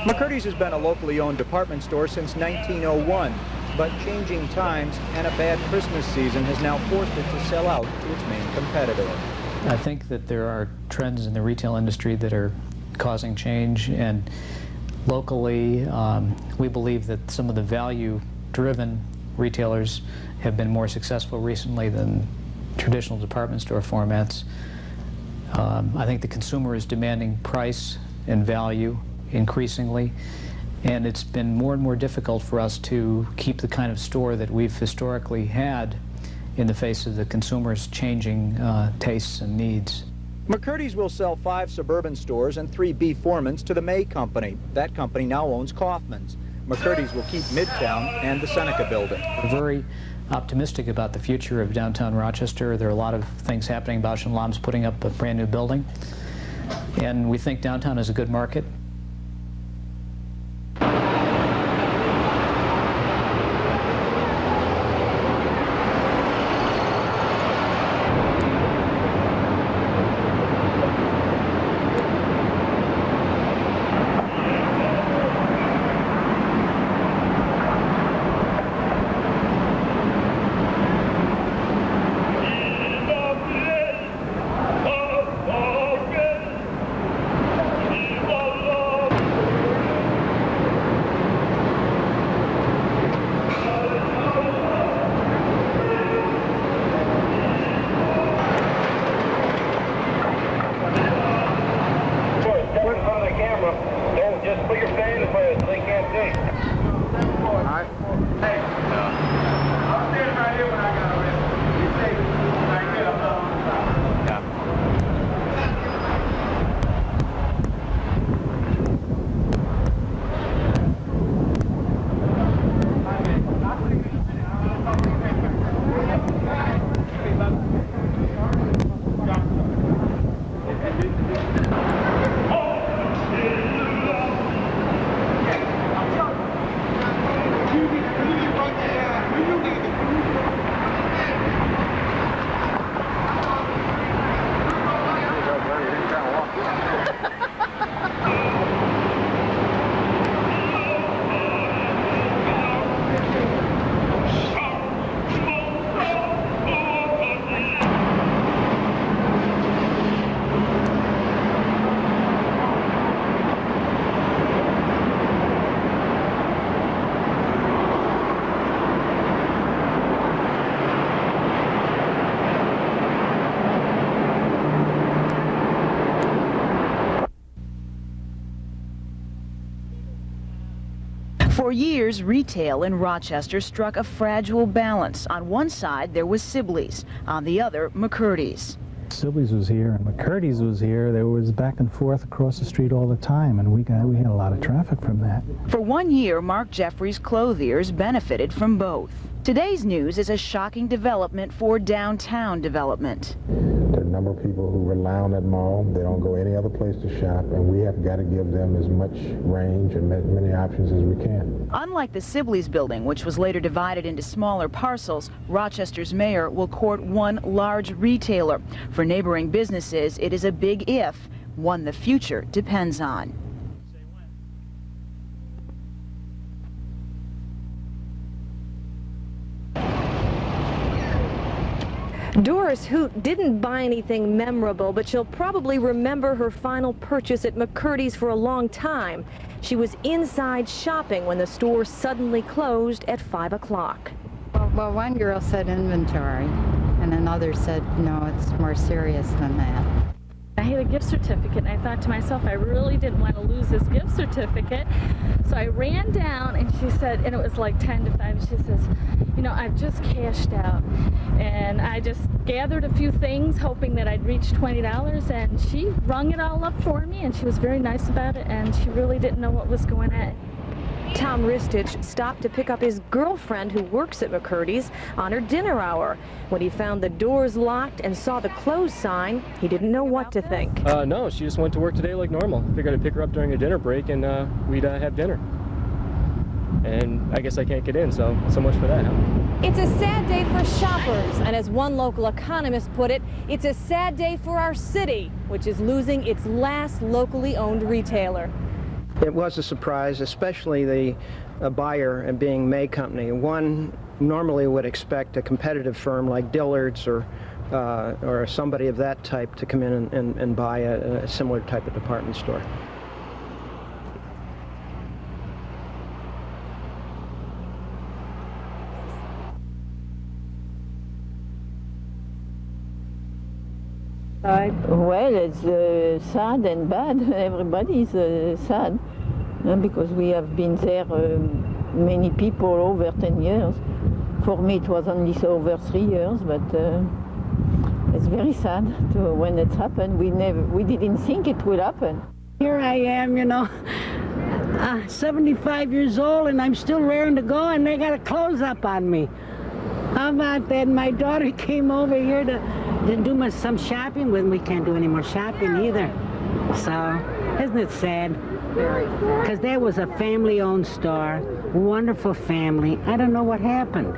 McCurdy's has been a locally owned department store since 1901, but changing times and a bad Christmas season has now forced it to sell out to its main competitor. I think that there are trends in the retail industry that are causing change, and locally we believe that some of the value-driven retailers have been more successful recently than traditional department store formats. I think the consumer is demanding price and value increasingly, and it's been more and more difficult for us to keep the kind of store that we've historically had in the face of the consumer's changing tastes and needs. McCurdy's will sell 5 suburban stores and 3 B Formans to the May Company. That company now owns Kaufman's. McCurdy's will keep Midtown and the Seneca building. We're very optimistic about the future of downtown Rochester. There are a lot of things happening. Bausch & Lomb's putting up a brand new building, and we think downtown is a good market. For years, retail in Rochester struck a fragile balance. On one side, there was Sibley's. On the other, McCurdy's. Sibley's was here and McCurdy's was here. There was back and forth across the street all the time, and we had a lot of traffic from that. For 1 year, Mark Jeffrey's clothiers benefited from both. Today's news is a shocking development for downtown development. There are a number of people who rely on that mall. They don't go any other place to shop, and we have got to give them as much range and many options as we can. Unlike the Sibley's building, which was later divided into smaller parcels, Rochester's mayor will court one large retailer. For neighboring businesses, it is a big if, one the future depends on. Doris Hoot didn't buy anything memorable, but she'll probably remember her final purchase at McCurdy's for a long time. She was inside shopping when the store suddenly closed at 5 o'clock. Well, one girl said inventory, and another said, no, it's more serious than that. I had a gift certificate, and I thought to myself, I really didn't want to lose this gift certificate. So I ran down, and she said, and it was like 10 to 5, she says, you know, I've just cashed out. And I just gathered a few things, hoping that I'd reach $20, and she rung it all up for me, and she was very nice about it, and she really didn't know what was going on. Tom Ristich stopped to pick up his girlfriend who works at McCurdy's on her dinner hour. When he found the doors locked and saw the close sign, he didn't know what to think. No, she just went to work today like normal. Figured I'd pick her up during a dinner break and we'd have dinner. And I guess I can't get in, so much for that, huh? It's a sad day for shoppers, and as one local economist put it, it's a sad day for our city, which is losing its last locally owned retailer. It was a surprise, especially the buyer and being May Company. One normally would expect a competitive firm like Dillard's or somebody of that type to come in and buy a similar type of department store. Well, it's sad and bad. Everybody's sad because we have been there many people over 10 years. For me, it was only over 3 years, but it's very sad when it happened. We didn't think it would happen. Here I am, 75 years old, and I'm still raring to go, and they got a close up on me. How about that? My daughter came over here to do some shopping with me. We can't do any more shopping either. So, isn't it sad? Very sad. Because there was a family-owned store, wonderful family. I don't know what happened.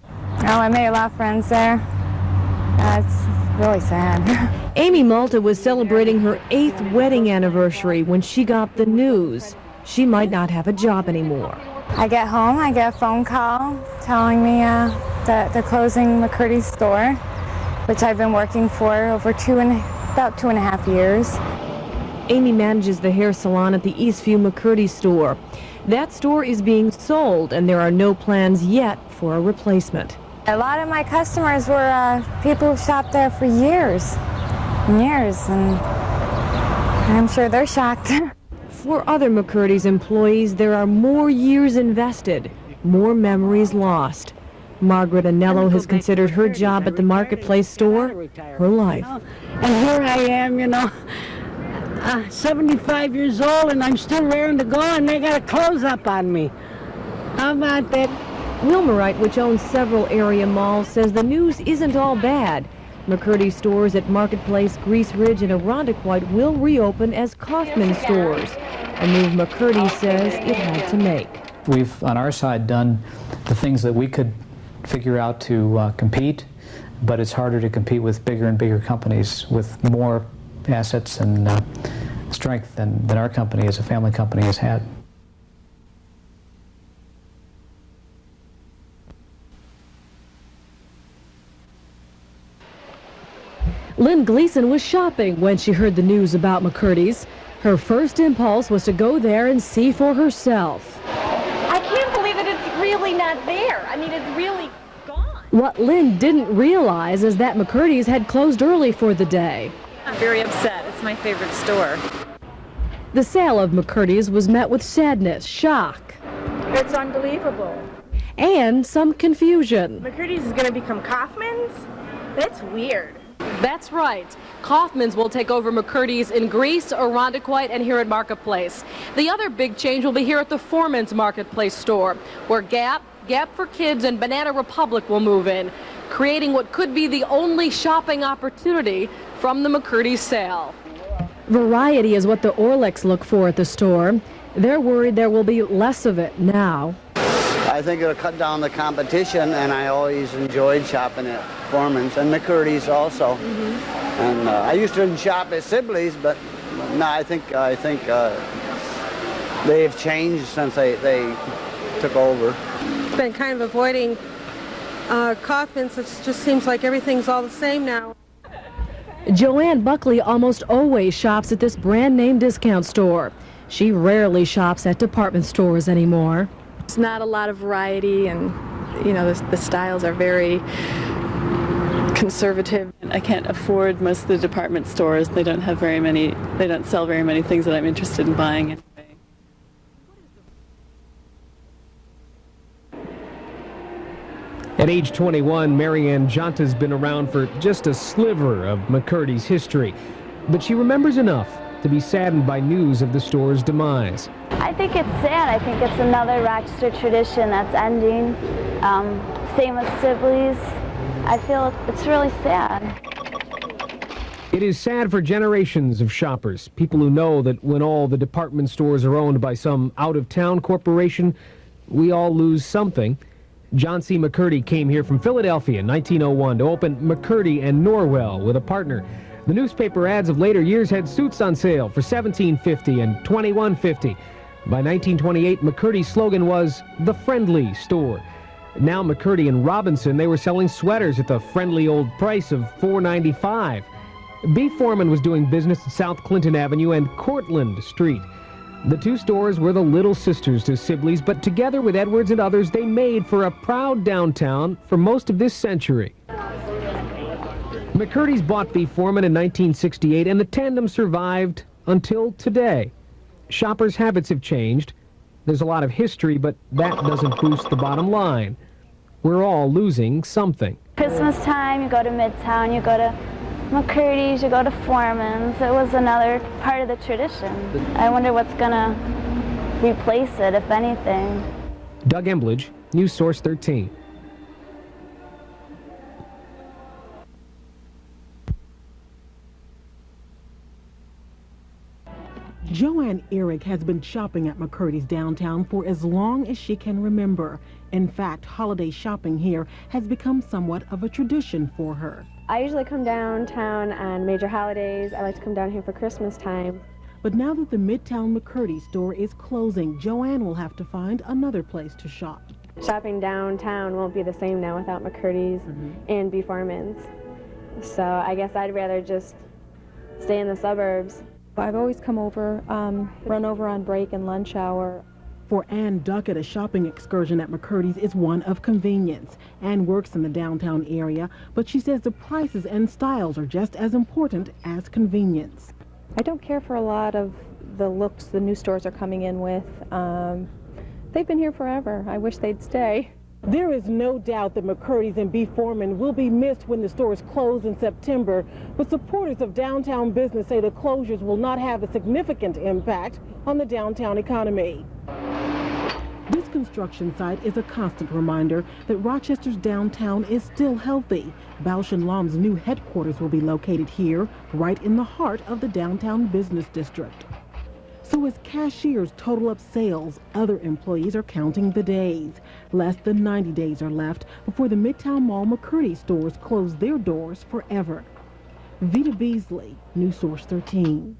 Oh, I made a lot of friends there. It's really sad. Amy Malta was celebrating her 8th wedding anniversary when she got the news she might not have a job anymore. I get home, I get a phone call telling me that they're closing McCurdy's store, which I've been working for over about 2.5 years. Amy manages the hair salon at the Eastview McCurdy's store. That store is being sold, and there are no plans yet for a replacement. A lot of my customers were people who shopped there for years and years, and I'm sure they're shocked. For other McCurdy's employees, there are more years invested, more memories lost. Margaret Anello has considered her job at the Marketplace store her life. And here I am, 75 years old, and I'm still raring to go, and they got a close up on me. How about that? Wilmerite, which owns several area malls, says the news isn't all bad. McCurdy's stores at Marketplace, Grease Ridge, and Irondequoit will reopen as Kaufman stores, a move McCurdy says it had to make. We've, on our side, done the things that we could figure out to compete, but it's harder to compete with bigger and bigger companies with more assets and strength than our company as a family company has had. Lynn Gleason was shopping when she heard the news about McCurdy's. Her first impulse was to go there and see for herself. I can't believe that it's really not there. I mean, it's really gone. What Lynn didn't realize is that McCurdy's had closed early for the day. I'm very upset. It's my favorite store. The sale of McCurdy's was met with sadness, shock, It's unbelievable. and some confusion. McCurdy's is going to become Kaufman's? That's weird. That's right. Kaufman's will take over McCurdy's in Greece, Irondequoit, and here at Marketplace. The other big change will be here at the Foreman's Marketplace store, where Gap for Kids, and Banana Republic will move in, creating what could be the only shopping opportunity from the McCurdy's sale. Variety is what the Orlicks look for at the store. They're worried there will be less of it now. I think it'll cut down the competition, and I always enjoyed shopping at Foreman's and McCurdy's also. And I used to shop at Sibley's, but no, I think they've changed since they took over. Been kind of avoiding Kaufman's. It just seems like everything's all the same now. Joanne Buckley almost always shops at this brand name discount store. She rarely shops at department stores anymore. It's not a lot of variety, and the styles are very conservative. I can't afford most of the department stores. They don't have very many, they don't sell very many things that I'm interested in buying anyway. At age 21, Marianne Janta's been around for just a sliver of McCurdy's history, but she remembers enough to be saddened by news of the store's demise. I think it's sad. I think it's another Rochester tradition that's ending. Same with Sibley's. I feel it's really sad. It is sad for generations of shoppers, people who know that when all the department stores are owned by some out-of-town corporation, we all lose something. John C. McCurdy came here from Philadelphia in 1901 to open McCurdy and Norwell with a partner. The newspaper ads of later years had suits on sale for $17.50 and $21.50. By 1928, McCurdy's slogan was the friendly store. Now McCurdy and Robinson, they were selling sweaters at the friendly old price of $4.95. B. Foreman was doing business at South Clinton Avenue and Cortlandt Street. The two stores were the little sisters to Sibley's, but together with Edwards and others, they made for a proud downtown for most of this century. McCurdy's bought B. Foreman in 1968, and the tandem survived until today. Shoppers' habits have changed. There's a lot of history, but that doesn't boost the bottom line. We're all losing something. Christmas time, you go to Midtown, you go to McCurdy's, you go to Foreman's. It was another part of the tradition. I wonder what's gonna replace it, if anything. Doug Embledge, News Source 13. Joanne Eric has been shopping at McCurdy's downtown for as long as she can remember. In fact, holiday shopping here has become somewhat of a tradition for her. I usually come downtown on major holidays. I like to come down here for Christmas time. But now that the Midtown McCurdy's store is closing, Joanne will have to find another place to shop. Shopping downtown won't be the same now without McCurdy's and B. Foreman's. So I guess I'd rather just stay in the suburbs. I've always come over, run over on break and lunch hour. For Ann Duckett, a shopping excursion at McCurdy's is one of convenience. Ann works in the downtown area, but she says the prices and styles are just as important as convenience. I don't care for a lot of the looks the new stores are coming in with. They've been here forever. I wish they'd stay. There is no doubt that McCurdy's and B. Foreman will be missed when the stores close in September, but supporters of downtown business say the closures will not have a significant impact on the downtown economy. This construction site is a constant reminder that Rochester's downtown is still healthy. Bausch & Lomb's new headquarters will be located here, right in the heart of the downtown business district. So as cashiers total up sales, other employees are counting the days. Less than 90 days are left before the Midtown Mall McCurdy stores close their doors forever. Vita Beasley, News Source 13.